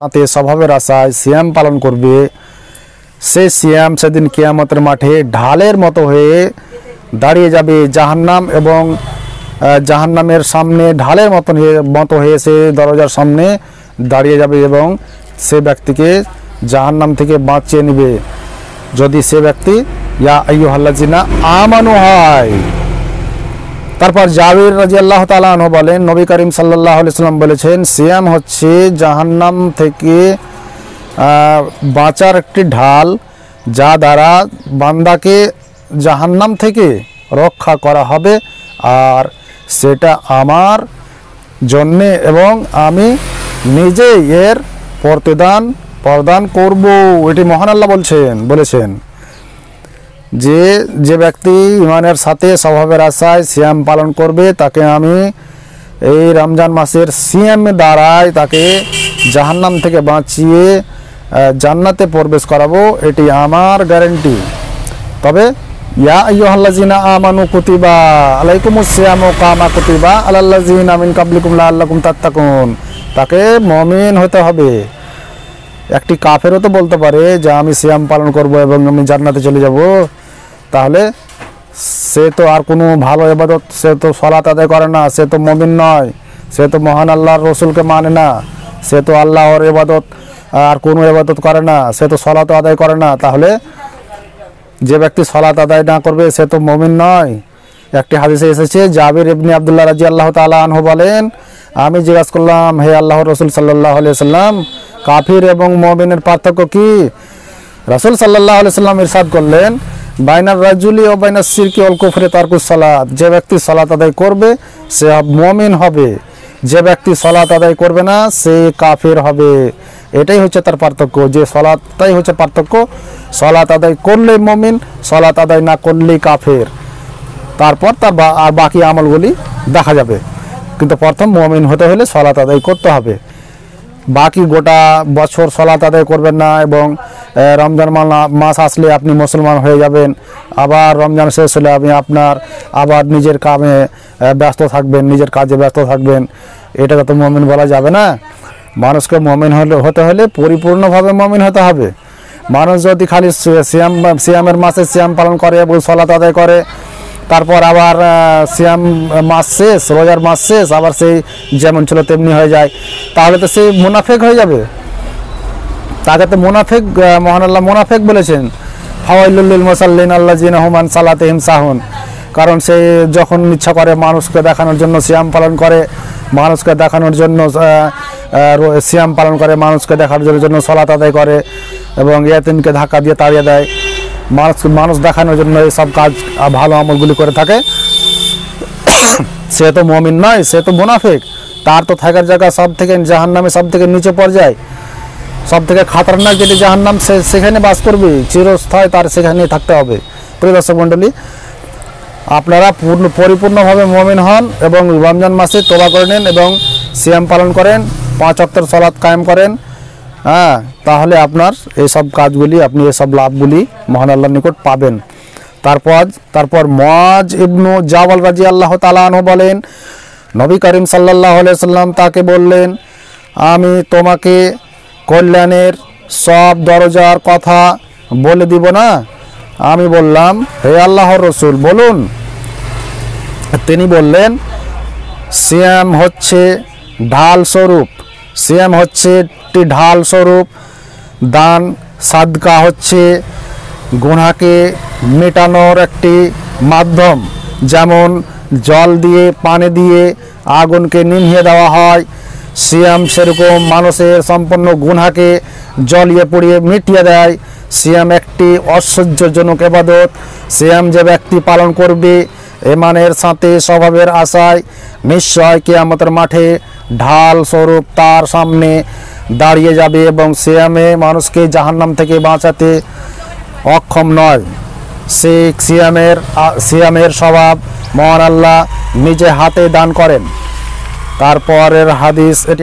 তাতে স্বভাবের আশায় সিয়াম পালন করবে, সে সিয়াম সেদিন কিয়ামতের মাঠে ঢালের মতো হয়ে দাঁড়িয়ে যাবে জাহান্নাম, এবং জাহান্নামের সামনে ঢালের মতো হয়ে সে দরজার সামনে দাঁড়িয়ে যাবে এবং সে ব্যক্তিকে জাহান্নাম থেকে বাঁচিয়ে নেবে যদি সে ব্যক্তি ইয়া আইয়ুহাল্লাযিনা আমানু হয়। তারপর জাবির রাদিয়াল্লাহু তাআলা আনহু বলেন, নবী করিম সাল্লাল্লাহু আলাইহি সাল্লাম বলেছেন, সিয়াম হচ্ছে জাহান্নাম থেকে বাঁচার একটি ঢাল, যা দ্বারা বান্দাকে জাহান্নাম থেকে রক্ষা করা হবে, আর সেটা আমার জন্যে এবং আমি নিজে এর প্রদান করব। এটি মহান আল্লাহ বলেছেন যে ব্যক্তি ইমানের সাথে স্বভাবের আশায় সিয়াম পালন করবে, তাকে আমি এই রমজান মাসের সিয়াম দ্বারাই তাকে জাহান্নাম থেকে বাঁচিয়ে জান্নাতে প্রবেশ করাবো, এটি আমার গ্যারান্টি। তবে ইয়া আইয়ুহাল্লাযিনা আমানু কুতিবা আলাইকুমুস সিয়ামু কামা কুতিবা আলাল্লাযিনা মিন কাবলিকুম লাআল্লাকুম তাত্তাকুন, তাকে মুমিন হতে হবে। একটি কাফেরও তো বলতে পারে যে আমি সিয়াম পালন করব এবং আমি জান্নাতে চলে যাব, তাহলে সে তো আর কোনো ভালো ইবাদত, সে তো সালাত আদায় করে না, সে তো মুমিন নয়, সে তো মহান আল্লাহর রসুলকে মানে না, সে তো আল্লাহর ইবাদত আর কোনো ইবাদত করে না, সে তো সালাত আদায় করে না। তাহলে যে ব্যক্তি সালাত আদায় না করবে সে তো মুমিন নয়। একটি হাদিসে এসেছে, জাবির ইবনে আব্দুল্লাহ রাদিয়াল্লাহু তাআলা আনহু বলেন, আমি জিজ্ঞাসা করলাম, হে আল্লাহর রাসূল সাল্লাল্লাহু আলাইহি সাল্লাম, কাফির এবং মুমিনের পার্থক্য কি? রাসূল সাল্লাল্লাহু আলাইহি সাল্লাম ইরশাদ করলেন, বাইনার রাজুলি ও বাইনাস শিরকি ওয়াল কুফরি তারকুস সালাত, যে ব্যক্তি সালাত আদায় করবে সে মুমিন হবে, যে ব্যক্তি সালাত আদায় করবে না সে কাফির হবে। এটাই হচ্ছে তার পার্থক্য, যে সালাতটাই হচ্ছে পার্থক্য। সালাত আদায় করলে মুমিন, সালাত আদায় না করলেই কাফের। তারপর তার আর বাকি আমলগুলি দেখা যাবে, কিন্তু প্রথম মুমিন হতে হলে সালাত আদায় করতে হবে। বাকি গোটা বছর সালাত আদায় করবেন না এবং রমজান মাস আসলে আপনি মুসলমান হয়ে যাবেন, আবার রমজান শেষ হলে আপনি আবার নিজের কামে ব্যস্ত থাকবেন, নিজের কাজে ব্যস্ত থাকবেন, এটাকে তো মুমিন বলা যাবে না। মানুষকে মুমিন হতে হলে পরিপূর্ণভাবে মুমিন হতে হবে। মানুষ যদি খালি সিয়ামের মাসে সিয়াম পালন করে এবং সালাত আদায় করে, তারপর আবার সিয়াম মাস শেষ, রোজার মাস শেষ, আবার সেই যেমন ছিল তেমনি হয়ে যায়, তাহলে তো সেই মুনাফেক হয়ে যাবে। তাকে তো মুনাফেক, মহান আল্লাহ মুনাফেক বলেছেন, ফাওয়াইলুল লিল মুসাল্লিন আল্লাযিনা হুম আন সালাতিহিম সাহুন। কারণ সে যখন ইচ্ছা করে মানুষকে দেখানোর জন্য সিয়াম পালন করে, মানুষকে দেখানোর জন্য সিয়াম পালন করে, মানুষকে দেখানোর জন্য সালাত আদায় করে এবং ইয়াতিমকে ধাক্কা দিয়ে তাড়িয়ে দেয়, মানুষ দেখানোর জন্য এই সব কাজ ভালো আমলগুলি করে থাকে, সে তো মুমিন নয়, সে তো মুনাফিক। তার তো থাকার জায়গা সব থেকে জাহান্নামে সব থেকে নিচে পর্যায়ে, সব থেকে খাতারনাক যেটি জাহান্নাম, সেখানে বাস করবে চিরস্থায়ী, তার সেখানে থাকতে হবে। প্রিয় দর্শক মণ্ডলী, আপনারা পরিপূর্ণভাবে মুমিন হন এবং রমজান মাসে তওবা করে নেন এবং সিয়াম পালন করেন, 5 ওয়াক্তের সালাত কায়েম করেন, তাহলে আপনার এইসব কাজগুলি, আপনি এসব লাভগুলি মহান আল্লাহর নিকট পাবেন। তারপর মুআয ইবনু জাবাল রাদিয়াল্লাহু তাআলা আনহু বলেন, নবী করিম সাল্লাল্লাহু আলাইহি সাল্লাম তাকে বললেন, আমি তোমাকে কল্যাণের সব দরজার কথা বলে দিব না? আমি বললাম, হে আল্লাহর রাসূল বলুন। তিনি বললেন, সিয়াম হচ্ছে ঢাল স্বরূপ, সিয়াম হচ্ছে একটি ঢাল স্বরূপ, দান সাদকা হচ্ছে গুনাহকে মেটানোর একটি মাধ্যম। যেমন জল দিয়ে, পানি দিয়ে আগুনকে নিভিয়ে দেওয়া হয়, সিয়াম সেরকম মানুষের সম্পূর্ণ গুনাহকে জ্বলিয়ে পুড়িয়ে মিটিয়ে দেয়। সিয়াম একটি ঐশ্বর্যজনক ইবাদত। সিয়াম যে ব্যক্তি পালন করবে ইমানের সাথে স্বভাবের আশায়, নিশ্চয় কিয়ামতের মাঠে ঢাল স্বরূপ তার সামনে দাঁড়িয়ে যাবে এবং সিয়ামে মানুষকে জাহান্নাম থেকে বাঁচাতে অক্ষম নয়। সে সিয়ামের স্বভাব মহান আল্লাহ নিজে হাতে দান করেন। তারপরের হাদিস এটি।